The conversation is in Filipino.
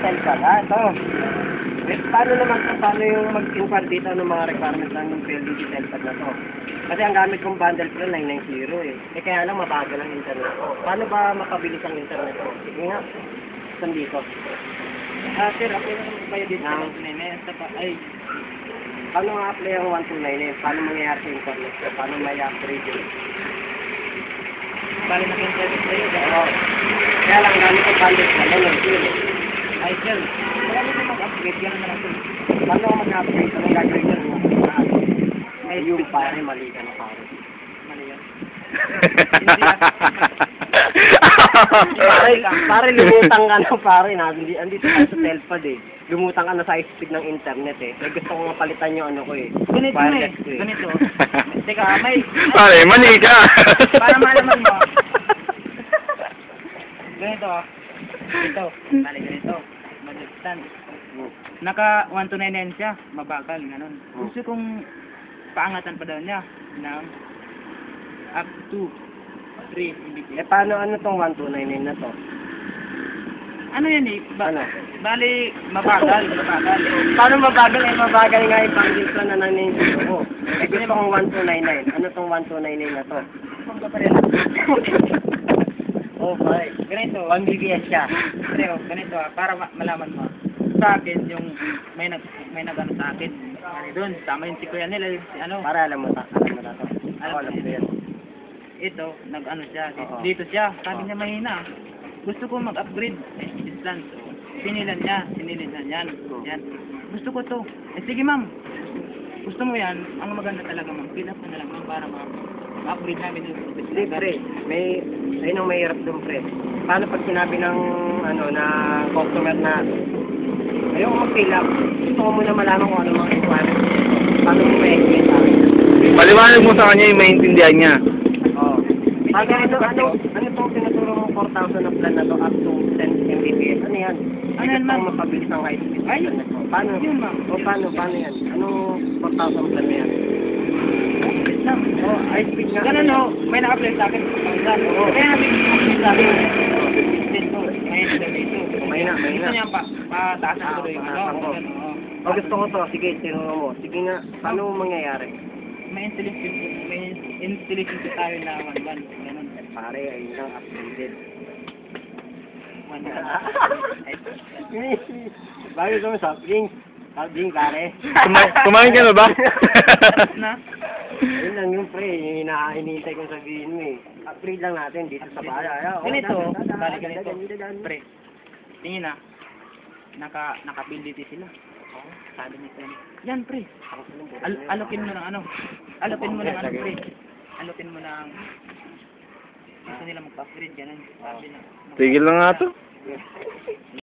Telcel. Ito. Paano naman kung paano yung mag-inquire dito ng mga requirements ng PLDT Telcel na to? Kasi ang gamit kong bundle ko 990 eh. Kaya lang mabagal ang internet ko. Paano ba mapabilis ang internet ko? Sige nga. Saan dito? Sir, apply na naman kayo dito ng 9 ay, Paano nga-apply ang 1299? Paano mangyayari sa internet ko? Paano may upgrade yun? bali na internet kayo. Oo. Kaya lang gamit kong bundle ko 990 eh. Ay, sir, wala mo mag-upgrade, yan na lang sir. Paano ako mag-upgrade? Anong gagawin ko? Ay, yung pare, mali ka na pare. Mali yan. Pare, lumutang ka na pare. Andito ka sa telpad eh. Lumutang ka na sa speed ng internet eh. May gusto ko nga palitan yung ano ko eh. Ganito na eh. Wireless ko eh. Ganito. Teka, may... Pare, mali ka. Para malaman mo. Ganito ah. Ito. Bali ganito. Mag-stand. Naka 1299 siya. Mabagal, ganun. Gusto kong paangatan pa daw niya ng up to 3 Mbps. Eh paano ano tong 1299 na to? Ano yan eh? Ano? Bali, mabagal. Paano mabagal eh? Mabagal nga yung bundle ko na naninigo ko. Eh gusto kong 1299. Ano tong 1299 na to? Kung ka pa rin. Oh pare. Ganito. 1 BBS siya. Pero ganito ah, para malaman mo. Sa akin, yung may nag-ano sa akin. Doon, tama yung si Kuya nila, si ano. Para alam mo na to. Alam Alam ko yan. Ito, nag-ano siya, Oo. dito siya, sabi niya mahina. Gusto ko mag-upgrade, distance. Sinilan niya yan. Yan. Gusto ko to. Eh sige ma'am, gusto mo yan, ang maganda talaga ma'am, fill up na lang ma'am para ma-upgrade namin yung Hindi pre, ayun ang mahirap doon pre. Paano pag sinabi ng ano na customer na ayaw ko mag-fill up, gusto ko muna malaman kung ano mga requirements dito. Paano mo ma-explain sa akin? Paliwanag mo sa kanya yung maintindihan niya. Oo. Ano itong tinuturo mo 4,000 na plan na to up to 10 Mbps? Ano yan? Ano yan, Gusto ma'am? ko mapabilis ang high speed. Ay, Paano? yun, ma'am. O paano yan? Anong 4,000 plan na yan? Oh, high speed nga. Ganun o, may na-apply sa akin. Oo. Kaya namin na-apply sa akin. Dito, may dito. May na. Gusto niya pataas ang tuloy yung ano. Pataasan ko. Ganun, oo. O gusto ko to, sige, tinuro mo. Sige nga, paano mangyayari? May installation ko tayo na 1-1. Ganun. Pare, ayun lang, upgraded. 1-1. Bago ko mo soft drinks. Soft drink, pare. Kumain ka na ba? Na? Ayun lang yung pre, yung hinihintay kong sabihin mo eh. Upgrade lang natin dito sa bahay. Ganito, balik ganito. Pre, tingin na. Naka-ability sila. Sabi ni Pen. Yan, pre. Alokin mo ng ano. Alokin mo ng ano, pre. Alokin mo ng... Gusto nila magpa-upgrade, ganun. Sabi na. Tigil lang nga to.